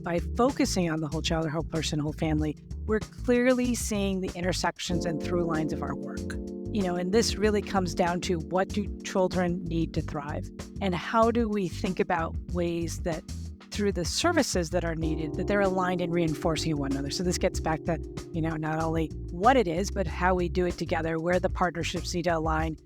by focusing on the whole child or whole person, whole family, we're clearly seeing the intersections and through lines of our work. And this really comes down to, what do children need to thrive? And how do we think about ways that through the services that are needed, that they're aligned and reinforcing one another? So this gets back to, not only what it is, but how we do it together, where the partnerships need to align.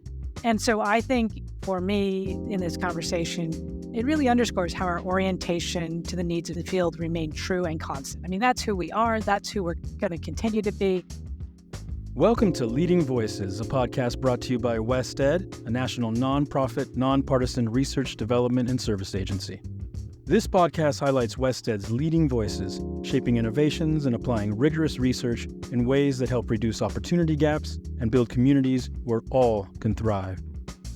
And so I think for me in this conversation, it really underscores how our orientation to the needs of the field remain true and constant. That's who we are. That's who we're going to continue to be. Welcome to Leading Voices, a podcast brought to you by WestEd, a national nonprofit, nonpartisan research, development, and service agency. This podcast highlights WestEd's leading voices, shaping innovations and applying rigorous research in ways that help reduce opportunity gaps and build communities where all can thrive.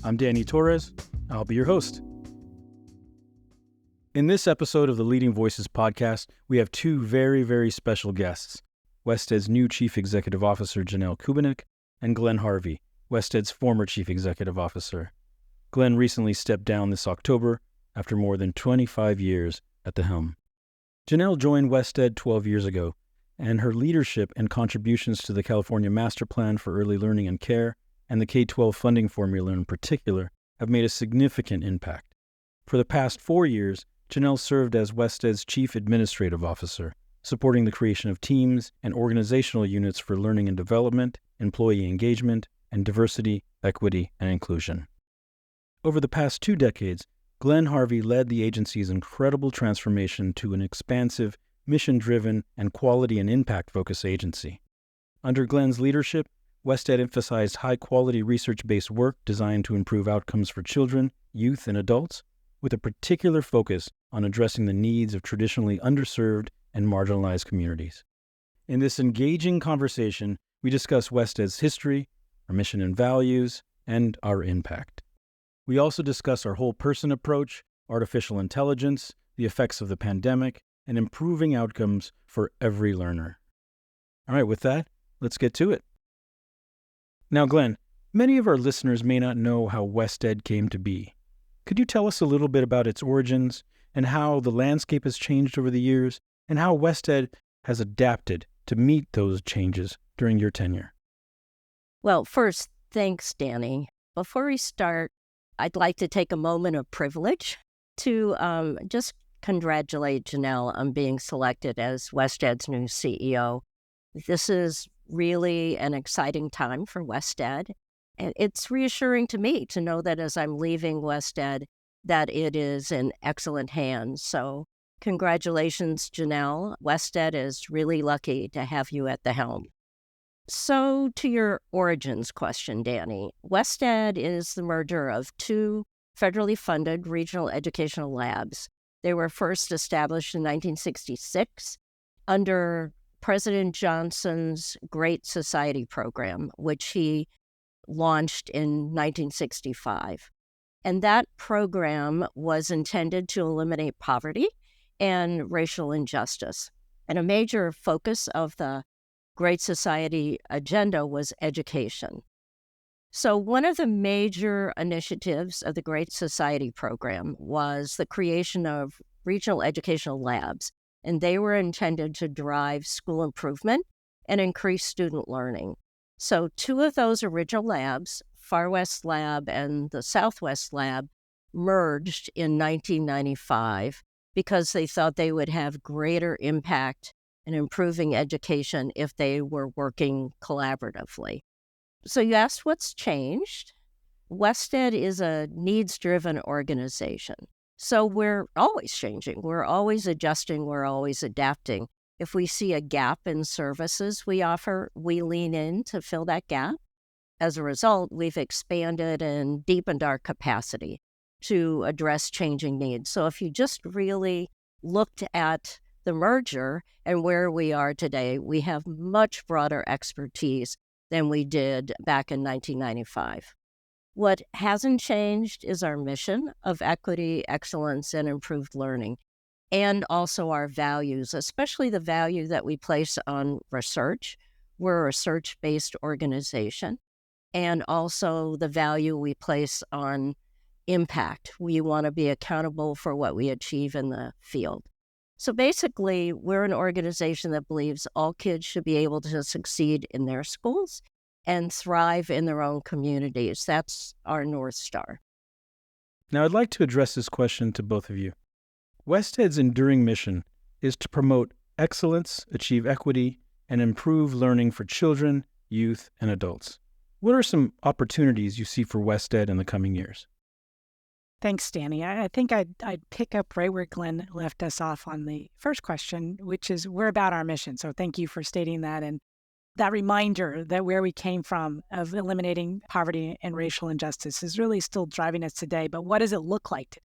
I'm Danny Torres. I'll be your host. In this episode of the Leading Voices podcast, we have two very, very special guests. WestEd's new Chief Executive Officer, Jannelle Kubinec, and Glen Harvey, WestEd's former Chief Executive Officer. Glen recently stepped down this October after more than 25 years at the helm. Jannelle joined WestEd 12 years ago, and her leadership and contributions to the California Master Plan for Early Learning and Care and the K-12 funding formula in particular have made a significant impact. For the past 4 years, Jannelle served as WestEd's Chief Administrative Officer, supporting the creation of teams and organizational units for learning and development, employee engagement, and diversity, equity, and inclusion. Over the past 2 decades, Glen Harvey led the agency's incredible transformation to an expansive, mission-driven, and quality and impact-focused agency. Under Glen's leadership, WestEd emphasized high-quality research-based work designed to improve outcomes for children, youth, and adults, with a particular focus on addressing the needs of traditionally underserved and marginalized communities. In this engaging conversation, we discuss WestEd's history, our mission and values, and our impact. We also discuss our whole person approach, artificial intelligence, the effects of the pandemic, and improving outcomes for every learner. All right, with that, let's get to it. Now, Glen, many of our listeners may not know how WestEd came to be. Could you tell us a little bit about its origins and how the landscape has changed over the years, and how WestEd has adapted to meet those changes during your tenure? Well, first, thanks, Danny. Before we start, I'd like to take a moment of privilege to just congratulate Jannelle on being selected as WestEd's new CEO. This is really an exciting time for WestEd, and it's reassuring to me to know that as I'm leaving WestEd, that it is in excellent hands. So congratulations, Jannelle. WestEd is really lucky to have you at the helm. So to your origins question, Danny, WestEd is the merger of 2 federally funded regional educational labs. They were first established in 1966 under President Johnson's Great Society program, which he launched in 1965. And that program was intended to eliminate poverty and racial injustice. And a major focus of the Great Society agenda was education. So one of the major initiatives of the Great Society program was the creation of regional educational labs, and they were intended to drive school improvement and increase student learning. So 2 of those original labs, Far West Lab and the Southwest Lab, merged in 1995 because they thought they would have greater impact in improving education if they were working collaboratively. So you asked what's changed. WestEd is a needs-driven organization. So we're always changing. We're always adjusting. We're always adapting. If we see a gap in services we offer, we lean in to fill that gap. As a result, we've expanded and deepened our capacity to address changing needs. So if you just really looked at the merger and where we are today, we have much broader expertise than we did back in 1995. What hasn't changed is our mission of equity, excellence, and improved learning, and also our values, especially the value that we place on research. We're a research-based organization, and also the value we place on impact. We want to be accountable for what we achieve in the field. So basically, we're an organization that believes all kids should be able to succeed in their schools and thrive in their own communities. That's our North Star. Now, I'd like to address this question to both of you. WestEd's enduring mission is to promote excellence, achieve equity, and improve learning for children, youth, and adults. What are some opportunities you see for WestEd in the coming years? Thanks, Danny. I think I'd pick up right where Glenn left us off on the first question, which is we're about our mission. So thank you for stating that. And that reminder that where we came from of eliminating poverty and racial injustice is really still driving us today. But what does it look like?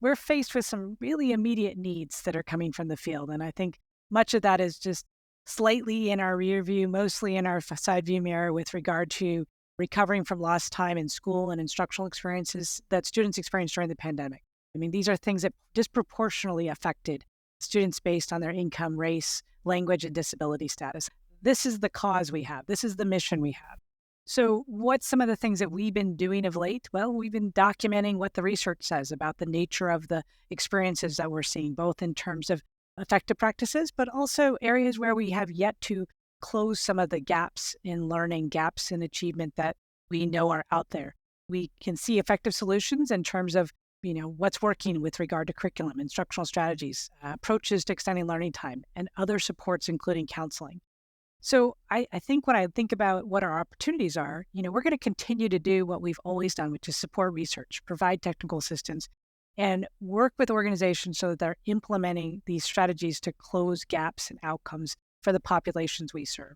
We're faced with some really immediate needs that are coming from the field. And I think much of that is just slightly in our rear view, mostly in our side view mirror with regard to recovering from lost time in school and instructional experiences that students experienced during the pandemic. I mean, these are things that disproportionately affected students based on their income, race, language, and disability status. This is the cause we have. This is the mission we have. So what's some of the things that we've been doing of late? Well, we've been documenting what the research says about the nature of the experiences that we're seeing, both in terms of effective practices, but also areas where we have yet to close some of the gaps in learning, gaps in achievement that we know are out there. We can see effective solutions in terms of, what's working with regard to curriculum, instructional strategies, approaches to extending learning time, and other supports, including counseling. So I think when I think about what our opportunities are, we're going to continue to do what we've always done, which is support research, provide technical assistance, and work with organizations so that they're implementing these strategies to close gaps and outcomes for the populations we serve.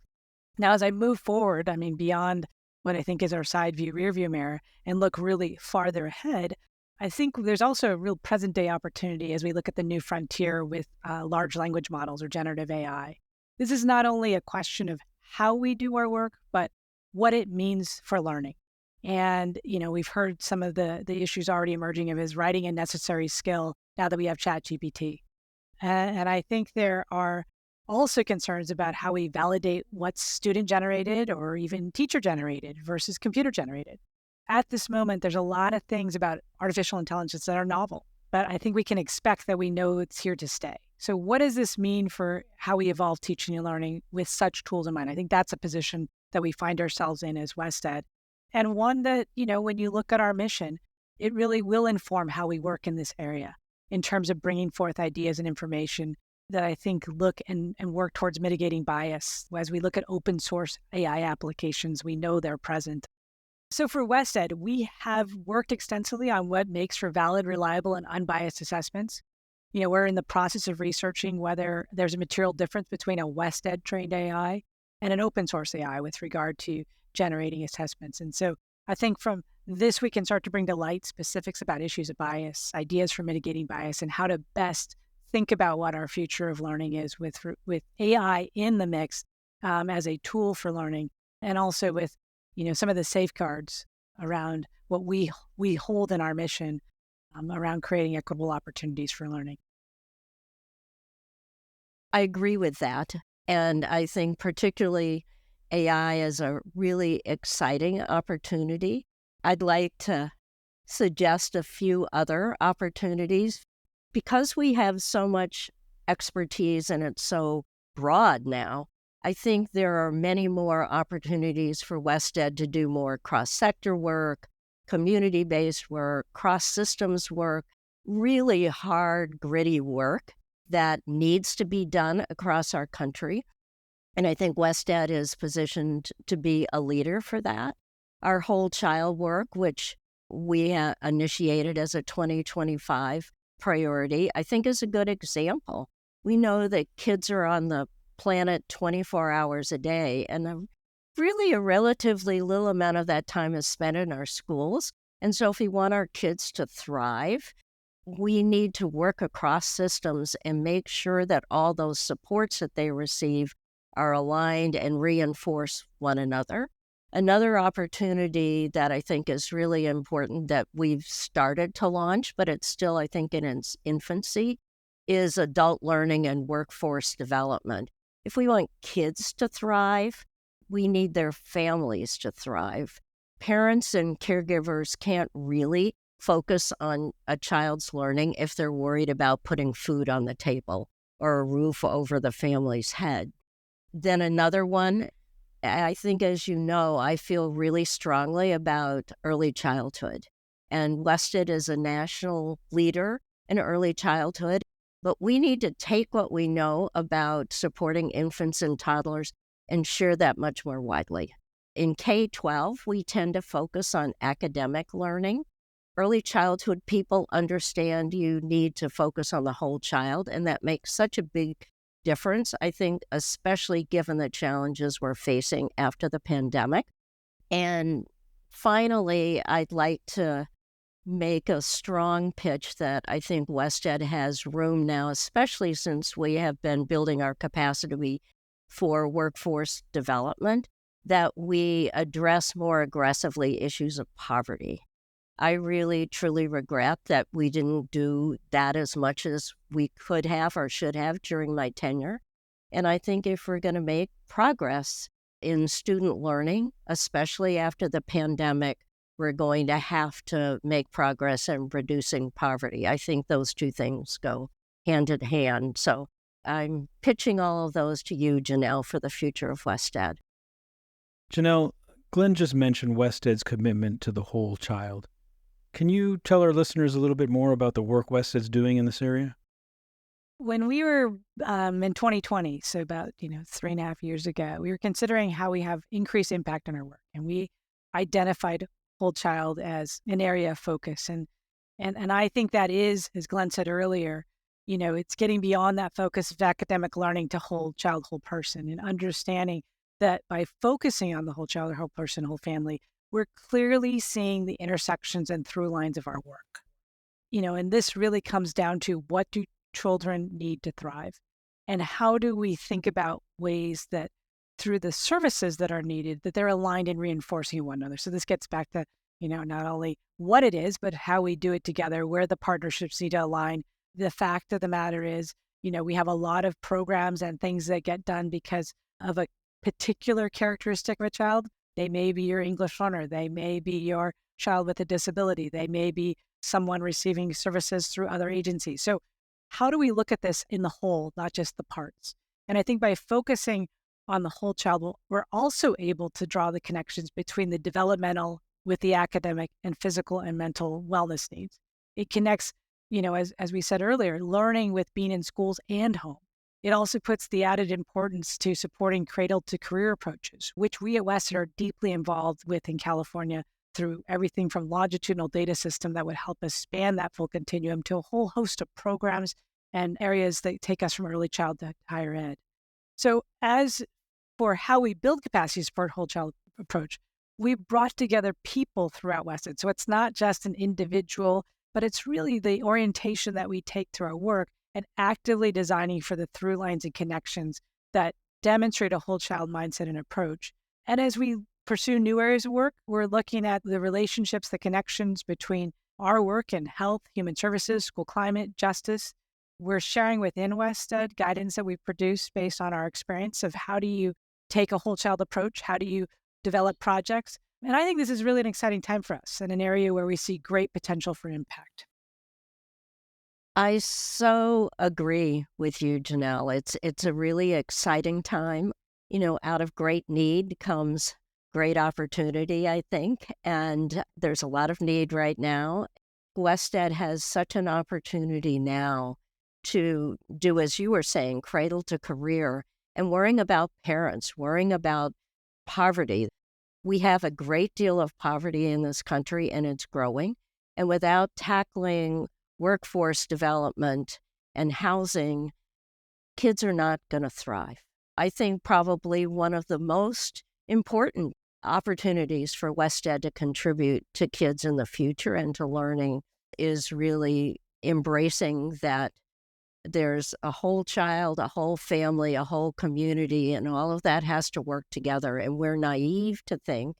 Now, as I move forward, beyond what I think is our side view, rear view mirror, and look really farther ahead, I think there's also a real present day opportunity as we look at the new frontier with large language models or generative AI. This is not only a question of how we do our work, but what it means for learning. And, we've heard some of the issues already emerging of is writing a necessary skill now that we have ChatGPT. And I think there are also concerns about how we validate what's student-generated or even teacher-generated versus computer-generated. At this moment, there's a lot of things about artificial intelligence that are novel, but I think we can expect that we know it's here to stay. So what does this mean for how we evolve teaching and learning with such tools in mind? I think that's a position that we find ourselves in as WestEd, and one that, when you look at our mission, it really will inform how we work in this area in terms of bringing forth ideas and information that I think look and work towards mitigating bias. As we look at open source AI applications, we know they're present. So for WestEd, we have worked extensively on what makes for valid, reliable, and unbiased assessments. We're in the process of researching whether there's a material difference between a WestEd trained AI and an open source AI with regard to generating assessments. And so I think from this, we can start to bring to light specifics about issues of bias, ideas for mitigating bias, and how to best think about what our future of learning is with AI in the mix as a tool for learning, and also with some of the safeguards around what we hold in our mission around creating equitable opportunities for learning. I agree with that. And I think particularly AI is a really exciting opportunity. I'd like to suggest a few other opportunities. Because we have so much expertise and it's so broad now, I think there are many more opportunities for WestEd to do more cross-sector work, community-based work, cross-systems work, really hard, gritty work that needs to be done across our country. And I think WestEd is positioned to be a leader for that. Our whole child work, which we initiated as a 2025 priority, I think is a good example. We know that kids are on the planet 24 hours a day, and a relatively little amount of that time is spent in our schools. And so if we want our kids to thrive, we need to work across systems and make sure that all those supports that they receive are aligned and reinforce one another. Another opportunity that I think is really important that we've started to launch, but it's still, I think, in its infancy, is adult learning and workforce development. If we want kids to thrive, we need their families to thrive. Parents and caregivers can't really focus on a child's learning if they're worried about putting food on the table. or a roof over the family's head. Then another one, I think, as you know, I feel really strongly about early childhood. And Wested is a national leader in early childhood, but we need to take what we know about supporting infants and toddlers and share that much more widely. In K-12, we tend to focus on academic learning. Early childhood people understand you need to focus on the whole child, and that makes such a big difference, I think, especially given the challenges we're facing after the pandemic. And finally, I'd like to make a strong pitch that I think Wested has room now, especially since we have been building our capacity for workforce development, that we address more aggressively issues of poverty. I really, truly regret that we didn't do that as much as we could have or should have during my tenure. And I think if we're going to make progress in student learning, especially after the pandemic, we're going to have to make progress in reducing poverty. I think those two things go hand in hand. So I'm pitching all of those to you, Jannelle, for the future of Wested. Jannelle, Glen just mentioned Wested's commitment to the whole child. Can you tell our listeners a little bit more about the work Wested's doing in this area? When we were in 2020, so about 3.5 years ago, we were considering how we have increased impact on our work, and we identified whole child as an area of focus. And I think that is, as Glen said earlier, it's getting beyond that focus of academic learning to whole child, whole person, and understanding that by focusing on the whole child, whole person, whole family, we're clearly seeing the intersections and through lines of our work. And this really comes down to, what do children need to thrive? And how do we think about ways that through the services that are needed, that they're aligned and reinforcing one another? So this gets back to, not only what it is, but how we do it together, where the partnerships need to align. The fact of the matter is, we have a lot of programs and things that get done because of a particular characteristic of a child. They may be your English learner. They may be your child with a disability. They may be someone receiving services through other agencies. So how do we look at this in the whole, not just the parts? And I think by focusing on the whole child, we're also able to draw the connections between the developmental with the academic and physical and mental wellness needs. It connects, as we said earlier, learning with being in schools and home. It also puts the added importance to supporting cradle to career approaches, which we at Wested are deeply involved with in California through everything from longitudinal data system that would help us span that full continuum to a whole host of programs and areas that take us from early child to higher ed. So as for how we build capacity to support whole child approach, we brought together people throughout Wested. So it's not just an individual, but it's really the orientation that we take through our work and actively designing for the through lines and connections that demonstrate a whole child mindset and approach. And as we pursue new areas of work, we're looking at the relationships, the connections between our work and health, human services, school climate, justice. We're sharing within Wested guidance that we produce based on our experience of how do you take a whole child approach? How do you develop projects? And I think this is really an exciting time for us and an area where we see great potential for impact. I so agree with you, Jannelle. It's a really exciting time. Out of great need comes great opportunity, I think, and there's a lot of need right now. Wested has such an opportunity now to do, as you were saying, cradle to career, and worrying about parents, worrying about poverty. We have a great deal of poverty in this country, and it's growing. And without tackling workforce development and housing, kids are not going to thrive. I think probably one of the most important opportunities for Wested to contribute to kids in the future and to learning is really embracing that there's a whole child, a whole family, a whole community, and all of that has to work together. And we're naive to think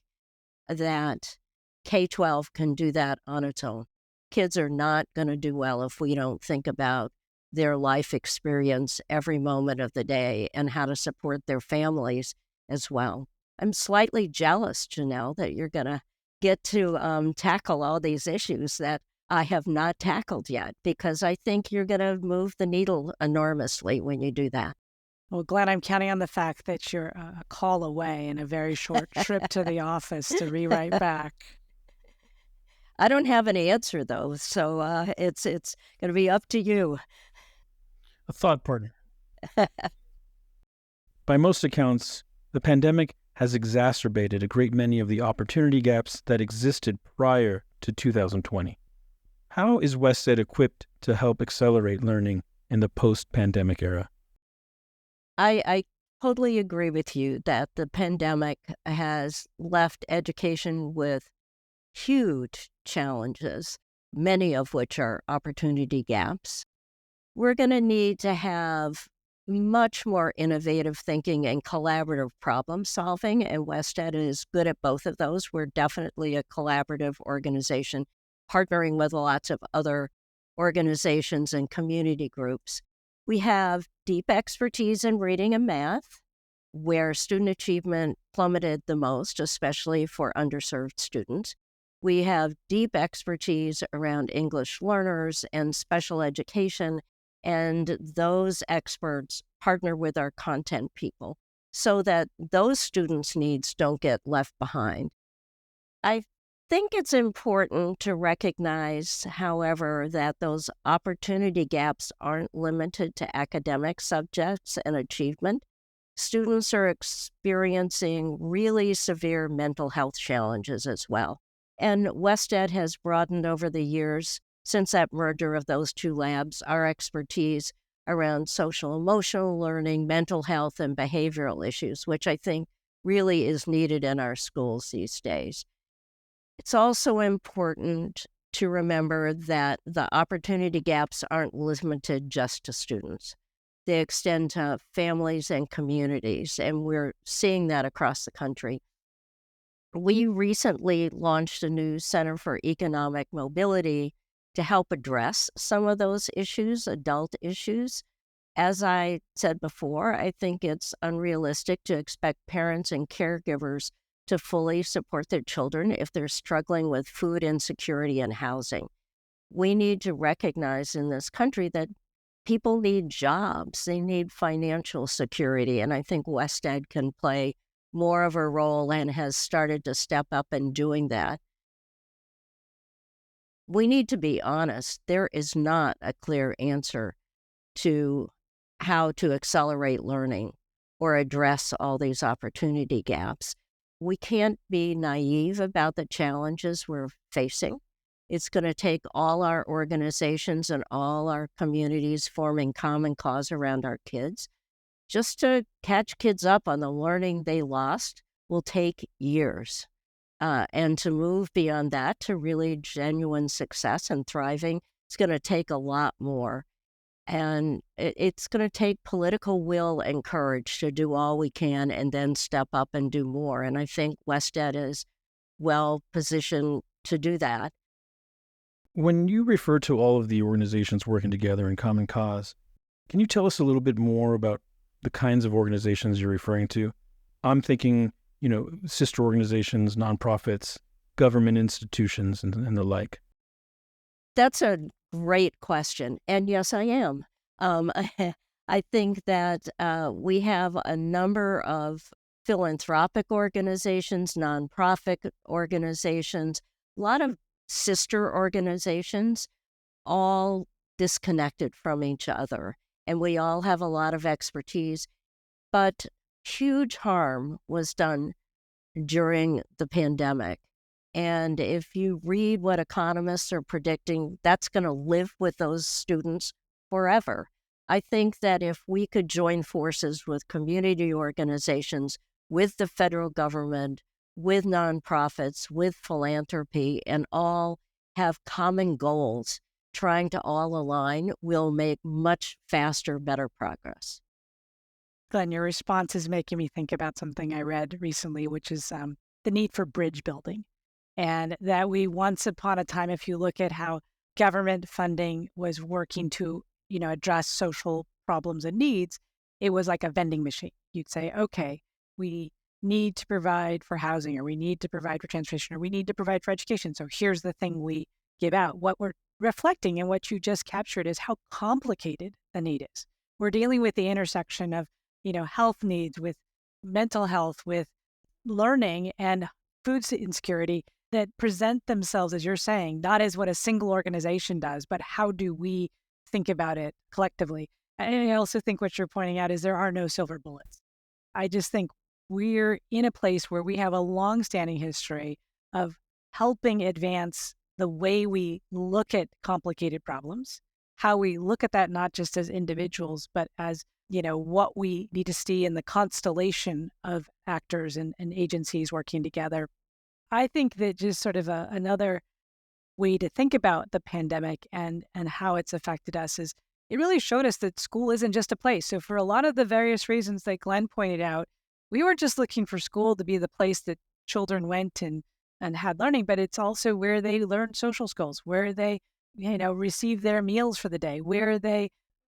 that K-12 can do that on its own. Kids are not going to do well if we don't think about their life experience every moment of the day and how to support their families as well. I'm slightly jealous, Jannelle, that you're going to get to tackle all these issues that I have not tackled yet, because I think you're going to move the needle enormously when you do that. Well, Glenn, I'm counting on the fact that you're a call away and a very short trip to the office to rewrite back. I don't have an answer, though, so it's going to be up to you. A thought partner. By most accounts, the pandemic has exacerbated a great many of the opportunity gaps that existed prior to 2020. How is WestEd equipped to help accelerate learning in the post-pandemic era? I totally agree with you that the pandemic has left education with huge challenges, many of which are opportunity gaps. We're going to need to have much more innovative thinking and collaborative problem solving, and WestEd is good at both of those. We're definitely a collaborative organization, partnering with lots of other organizations and community groups. We have deep expertise in reading and math, where student achievement plummeted the most, especially for underserved students. We have deep expertise around English learners and special education, and those experts partner with our content people so that those students' needs don't get left behind. I think it's important to recognize, however, that those opportunity gaps aren't limited to academic subjects and achievement. Students are experiencing really severe mental health challenges as well. And WestEd has broadened over the years since that merger of those two labs, our expertise around social emotional learning, mental health, and behavioral issues, which I think really is needed in our schools these days. It's also important to remember that the opportunity gaps aren't limited just to students. They extend to families and communities, and we're seeing that across the country. We recently launched a new Center for Economic Mobility to help address some of those issues, adult issues. As I said before, I think it's unrealistic to expect parents and caregivers to fully support their children if they're struggling with food insecurity and housing. We need to recognize in this country that people need jobs, they need financial security, and I think WestEd can play more of a role and has started to step up in doing that. We need to be honest, there is not a clear answer to how to accelerate learning or address all these opportunity gaps. We can't be naive about the challenges we're facing. It's going to take all our organizations and all our communities forming common cause around our kids. Just to catch kids up on the learning they lost will take years. And to move beyond that to really genuine success and thriving, it's going to take a lot more. And it's going to take political will and courage to do all we can and then step up and do more. And I think WestEd is well positioned to do that. When you refer to all of the organizations working together in common cause, can you tell us a little bit more about the kinds of organizations you're referring to? I'm thinking, sister organizations, nonprofits, government institutions, and the like. That's a great question. And yes, I am. I think that we have a number of philanthropic organizations, nonprofit organizations, a lot of sister organizations, all disconnected from each other. And we all have a lot of expertise. But huge harm was done during the pandemic. And if you read what economists are predicting, that's going to live with those students forever. I think that if we could join forces with community organizations, with the federal government, with nonprofits, with philanthropy, and all have common goals, trying to all align, we'll make much faster, better progress. Glenn, your response is making me think about something I read recently, which is the need for bridge building. And that we once upon a time, if you look at how government funding was working to, address social problems and needs, it was like a vending machine. You'd say, okay, we need to provide for housing, or we need to provide for transportation, or we need to provide for education. So here's the thing we give out. What we're reflecting and what you just captured is how complicated the need is. We're dealing with the intersection of, health needs with mental health, with learning and food insecurity that present themselves, as you're saying, not as what a single organization does, but how do we think about it collectively? And I also think what you're pointing out is there are no silver bullets. I just think we're in a place where we have a longstanding history of helping advance the way we look at complicated problems, how we look at that not just as individuals, but as what we need to see in the constellation of actors and agencies working together. I think that just sort of another way to think about the pandemic and how it's affected us is it really showed us that school isn't just a place. So for a lot of the various reasons that Glen pointed out, we weren't just looking for school to be the place that children went and had learning, but it's also where they learned social skills, where they, receive their meals for the day, where they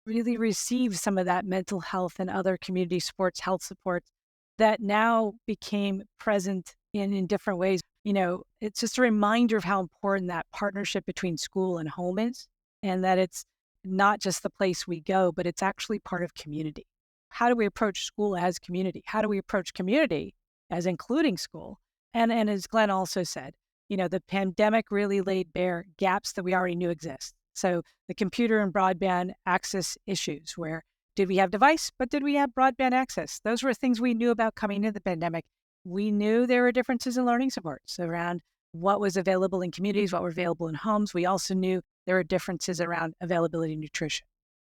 really receive some of that mental health and other community supports, health supports that now became present in different ways. It's just a reminder of how important that partnership between school and home is, and that it's not just the place we go, but it's actually part of community. How do we approach school as community? How do we approach community as including school? And as Glen also said, the pandemic really laid bare gaps that we already knew exist. So the computer and broadband access issues, where did we have device, but did we have broadband access? Those were things we knew about coming into the pandemic. We knew there were differences in learning supports around what was available in communities, what were available in homes. We also knew there were differences around availability of nutrition.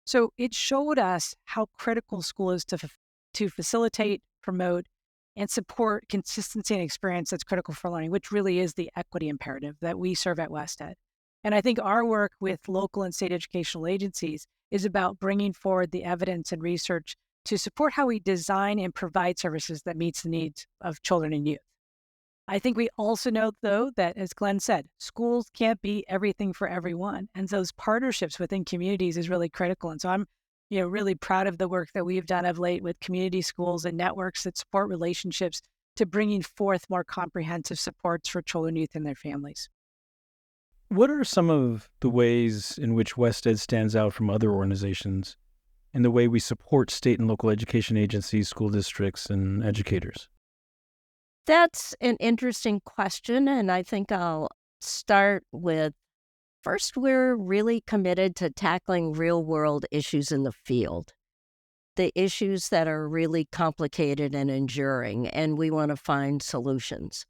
So it showed us how critical school is to facilitate, promote, and support consistency and experience that's critical for learning, which really is the equity imperative that we serve at WestEd. And I think our work with local and state educational agencies is about bringing forward the evidence and research to support how we design and provide services that meets the needs of children and youth. I think we also know, though, that, as Glen said, schools can't be everything for everyone. And those partnerships within communities is really critical. And so I'm really proud of the work that we've done of late with community schools and networks that support relationships to bringing forth more comprehensive supports for children, youth, and their families. What are some of the ways in which WestEd stands out from other organizations in the way we support state and local education agencies, school districts, and educators? That's an interesting question, and I think I'll start with first, we're really committed to tackling real-world issues in the field, the issues that are really complicated and enduring, and we want to find solutions.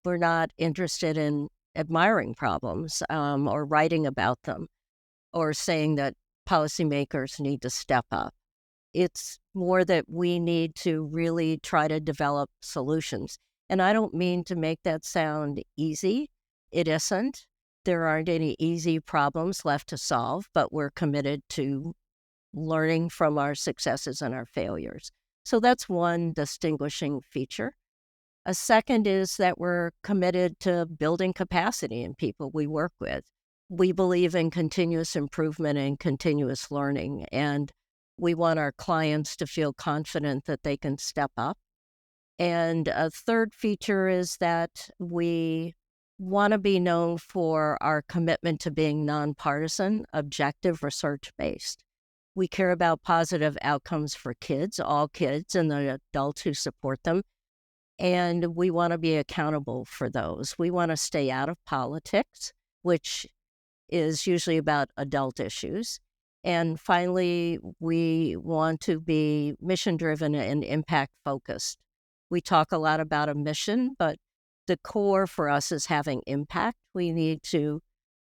We're not interested in admiring problems or writing about them or saying that policymakers need to step up. It's more that we need to really try to develop solutions. And I don't mean to make that sound easy. It isn't. There aren't any easy problems left to solve, but we're committed to learning from our successes and our failures. So that's one distinguishing feature. A second is that we're committed to building capacity in people we work with. We believe in continuous improvement and continuous learning, and we want our clients to feel confident that they can step up. And a third feature is that we want to be known for our commitment to being nonpartisan, objective, research-based. We care about positive outcomes for kids, all kids, and the adults who support them. And we want to be accountable for those. We want to stay out of politics, which is usually about adult issues. And finally, we want to be mission-driven and impact-focused. We talk a lot about a mission, but the core for us is having impact. We need to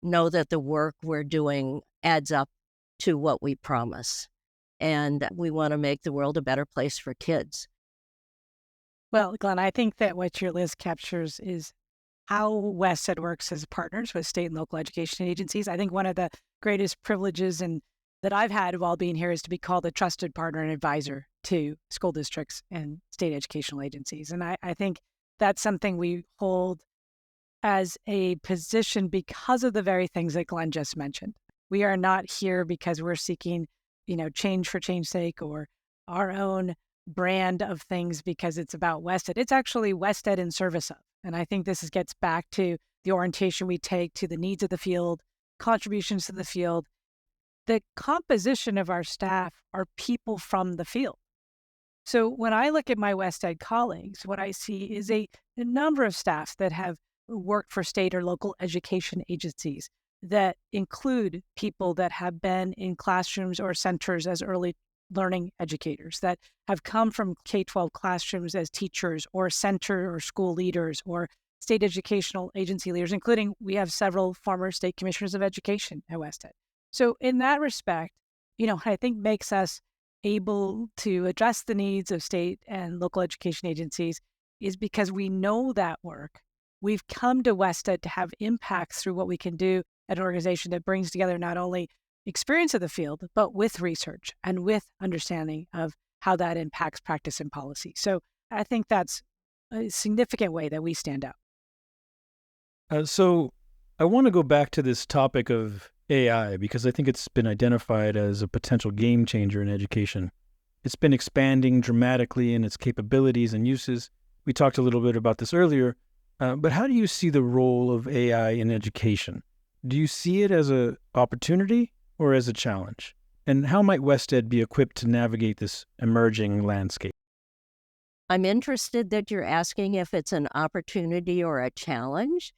know that the work we're doing adds up to what we promise. And we want to make the world a better place for kids. Well, Glen, I think that what your list captures is how WestEd works as partners with state and local education agencies. I think one of the greatest privileges that I've had while being here is to be called a trusted partner and advisor to school districts and state educational agencies. And I think that's something we hold as a position because of the very things that Glen just mentioned. We are not here because we're seeking, change for change's sake or our own brand of things because it's about WestEd. It's actually WestEd in service of. And I think this gets back to the orientation we take to the needs of the field, contributions to the field. The composition of our staff are people from the field. So when I look at my West Ed colleagues, what I see is a number of staff that have worked for state or local education agencies that include people that have been in classrooms or centers as early learning educators, that have come from K-12 classrooms as teachers or center or school leaders or state educational agency leaders, including we have several former state commissioners of education at West Ed. So in that respect, I think makes us able to address the needs of state and local education agencies is because we know that work. We've come to West Ed to have impacts through what we can do at an organization that brings together not only experience of the field, but with research and with understanding of how that impacts practice and policy. So I think that's a significant way that we stand out. So I want to go back to this topic of AI because I think it's been identified as a potential game changer in education. It's been expanding dramatically in its capabilities and uses. We talked a little bit about this earlier, but how do you see the role of AI in education? Do you see it as an opportunity or as a challenge? And how might West Ed be equipped to navigate this emerging landscape? I'm interested that you're asking if it's an opportunity or a challenge.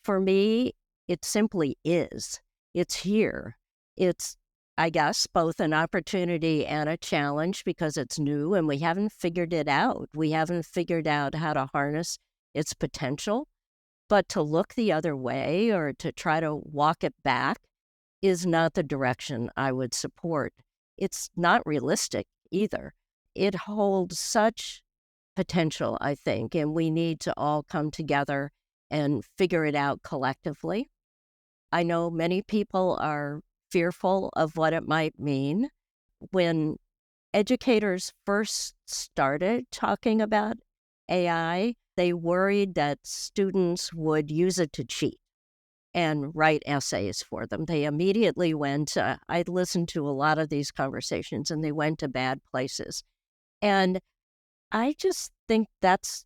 For me, it simply is. It's here. It's, I guess, both an opportunity and a challenge because it's new and we haven't figured it out. We haven't figured out how to harness its potential. But to look the other way or to try to walk it back is not the direction I would support. It's not realistic either. It holds such potential, I think, and we need to all come together and figure it out collectively. I know many people are fearful of what it might mean. When educators first started talking about AI, they worried that students would use it to cheat and write essays for them. They immediately went, I listened to a lot of these conversations, and they went to bad places. And I just think that's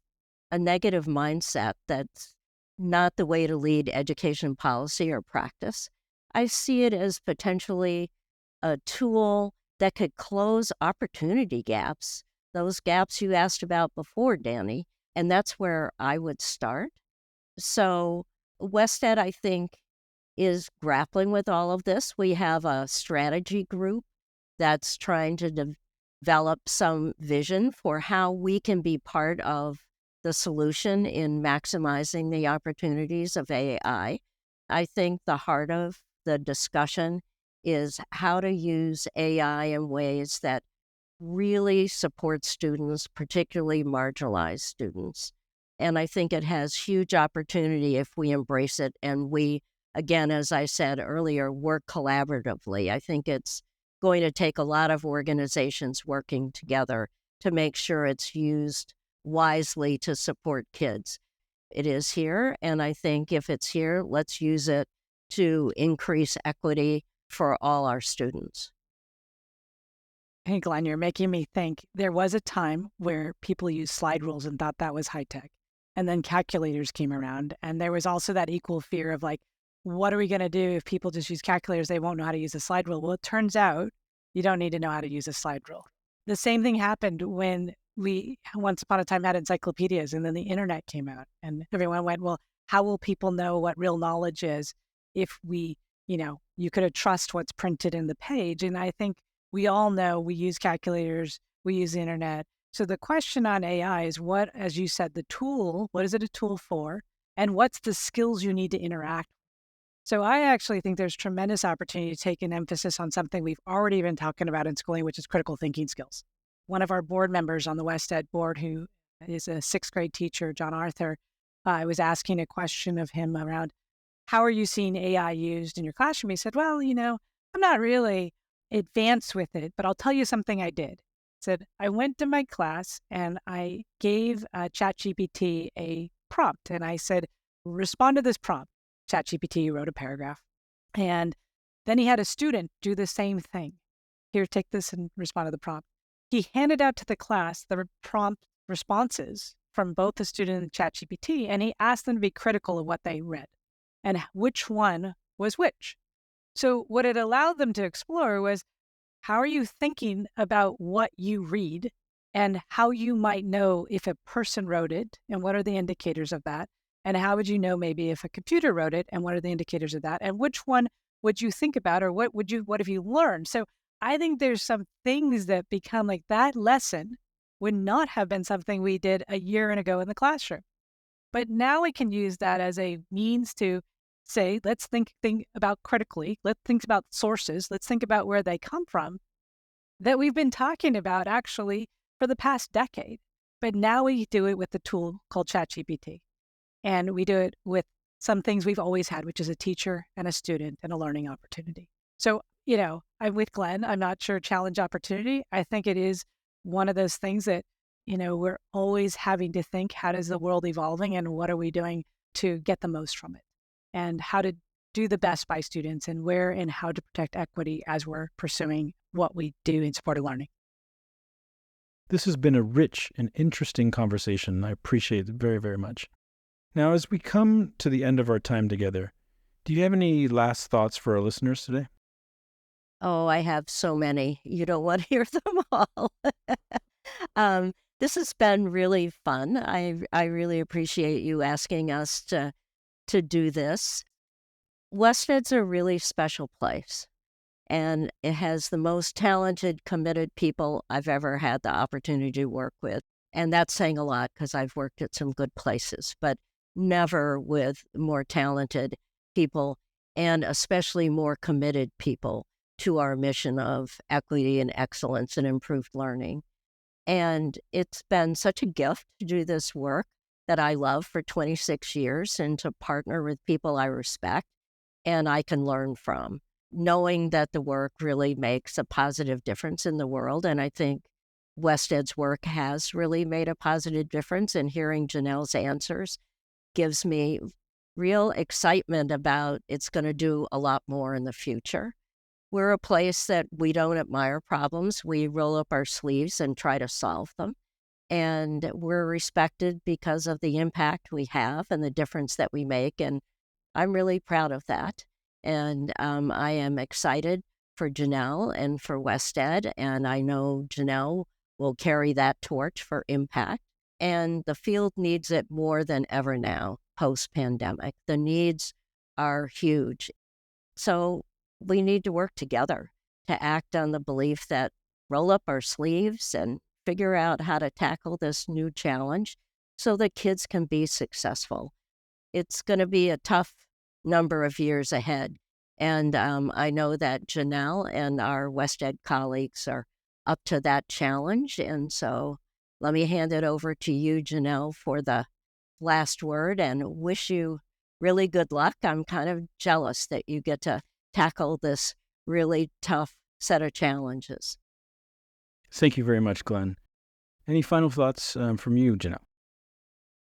a negative mindset. That's not the way to lead education policy or practice. I see it as potentially a tool that could close opportunity gaps, those gaps you asked about before, Danny, and that's where I would start. So West Ed, I think, is grappling with all of this. We have a strategy group that's trying to develop some vision for how we can be part of the solution in maximizing the opportunities of AI. I think the heart of the discussion is how to use AI in ways that really support students, particularly marginalized students. And I think it has huge opportunity if we embrace it and we, again, as I said earlier, work collaboratively. I think it's going to take a lot of organizations working together to make sure it's used wisely to support kids. It is here, and I think if it's here, let's use it to increase equity for all our students. Hey, Glenn, you're making me think there was a time where people used slide rules and thought that was high tech. And then calculators came around. And there was also that equal fear of like, what are we going to do if people just use calculators? They won't know how to use a slide rule. Well, it turns out you don't need to know how to use a slide rule. The same thing happened when we once upon a time had encyclopedias and then the internet came out and everyone went, well, how will people know what real knowledge is if you could trust what's printed in the page? And I think we all know we use calculators, we use the internet. So the question on AI is what, as you said, the tool, what is it a tool for? And what's the skills you need to interact? So I actually think there's tremendous opportunity to take an emphasis on something we've already been talking about in schooling, which is critical thinking skills. One of our board members on the West Ed board, who is a sixth grade teacher, John Arthur, I was asking a question of him around, how are you seeing AI used in your classroom? He said, well, I'm not really advanced with it, but I'll tell you something I did. He said, I went to my class and I gave ChatGPT a prompt and I said, respond to this prompt. ChatGPT wrote a paragraph. And then he had a student do the same thing. Here, take this and respond to the prompt. He handed out to the class the prompt responses from both the student and ChatGPT, and he asked them to be critical of what they read and which one was which. So what it allowed them to explore was, how are you thinking about what you read and how you might know if a person wrote it and what are the indicators of that? And how would you know maybe if a computer wrote it and what are the indicators of that? And which one would you think about, or what have you learned? So I think there's some things that become like that lesson would not have been something we did a year ago in the classroom. But now we can use that as a means to say, let's think about critically, let's think about sources, let's think about where they come from, that we've been talking about actually for the past decade. But now we do it with the tool called ChatGPT. And we do it with some things we've always had, which is a teacher and a student and a learning opportunity. So, I'm with Glenn. I'm not sure challenge opportunity. I think it is one of those things that, we're always having to think, how does the world evolving and what are we doing to get the most from it? And how to do the best by students and where and how to protect equity as we're pursuing what we do in support of learning. This has been a rich and interesting conversation. I appreciate it very, very much. Now, as we come to the end of our time together, do you have any last thoughts for our listeners today? Oh, I have so many. You don't want to hear them all. This has been really fun. I really appreciate you asking us to do this. Wested's a really special place, and it has the most talented, committed people I've ever had the opportunity to work with. And that's saying a lot because I've worked at some good places, but never with more talented people and especially more committed people to our mission of equity and excellence and improved learning. And it's been such a gift to do this work that I love for 26 years and to partner with people I respect and I can learn from, knowing that the work really makes a positive difference in the world. And I think Wested's work has really made a positive difference, and hearing Jannelle's answers gives me real excitement about it's going to do a lot more in the future. We're a place that we don't admire problems. We roll up our sleeves and try to solve them. And we're respected because of the impact we have and the difference that we make. And I'm really proud of that. And I am excited for Jannelle and for Wested. And I know Jannelle will carry that torch for impact. And the field needs it more than ever now, post-pandemic. The needs are huge. So we need to work together to act on the belief that roll up our sleeves and figure out how to tackle this new challenge so that kids can be successful. It's going to be a tough number of years ahead. And I know that Jannelle and our Wested colleagues are up to that challenge. And so let me hand it over to you, Jannelle, for the last word and wish you really good luck. I'm kind of jealous that you get to tackle this really tough set of challenges. Thank you very much, Glenn. Any final thoughts from you, Jannelle?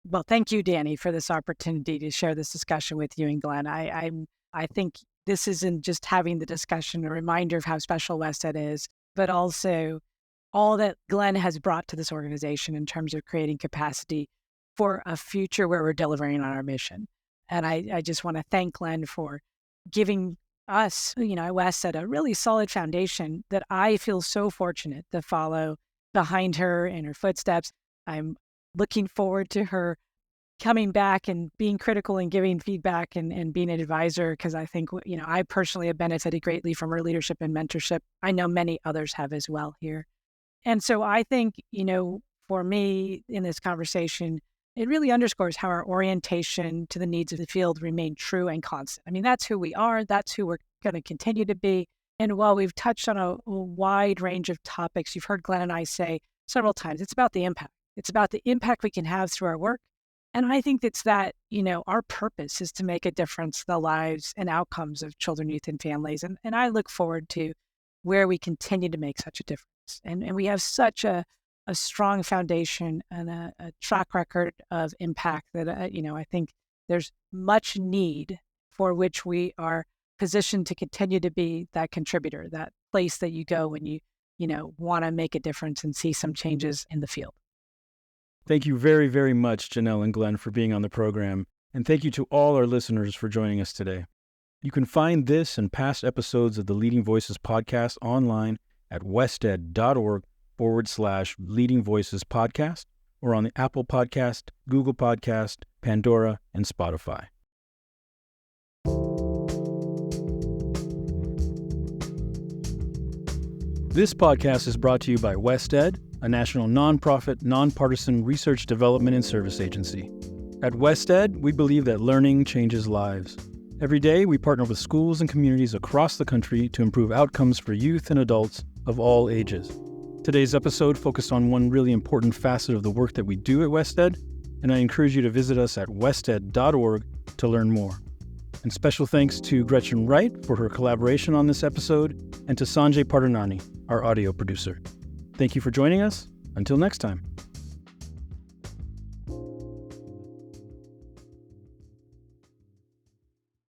Well, thank you, Danny, for this opportunity to share this discussion with you and Glenn. I think this isn't just having the discussion, a reminder of how special Wested is, but also all that Glenn has brought to this organization in terms of creating capacity for a future where we're delivering on our mission. And I just want to thank Glenn for giving us, at Wested, a really solid foundation that I feel so fortunate to follow behind her in her footsteps. I'm looking forward to her coming back and being critical and giving feedback and being an advisor, because I think, I personally have benefited greatly from her leadership and mentorship. I know many others have as well here. And so I think, for me in this conversation, it really underscores how our orientation to the needs of the field remain true and constant. I mean, that's who we are. That's who we're going to continue to be. And while we've touched on a wide range of topics, you've heard Glenn and I say several times, it's about the impact. It's about the impact we can have through our work. And I think it's that, our purpose is to make a difference in the lives and outcomes of children, youth, and families. And I look forward to where we continue to make such a difference. And we have such a strong foundation and a track record of impact that, I think there's much need for which we are positioned to continue to be that contributor, that place that you go when you want to make a difference and see some changes in the field. Thank you very, very much, Jannelle and Glen, for being on the program. And thank you to all our listeners for joining us today. You can find this and past episodes of the Leading Voices podcast online at wested.org/Leading Voices podcast, or on the Apple Podcast, Google Podcast, Pandora, and Spotify. This podcast is brought to you by WestEd, a national nonprofit, nonpartisan research development and service agency. At WestEd, we believe that learning changes lives. Every day, we partner with schools and communities across the country to improve outcomes for youth and adults of all ages. Today's episode focused on one really important facet of the work that we do at WestEd, and I encourage you to visit us at wested.org to learn more. And special thanks to Gretchen Wright for her collaboration on this episode, and to Sanjay Pardanani, our audio producer. Thank you for joining us. Until next time.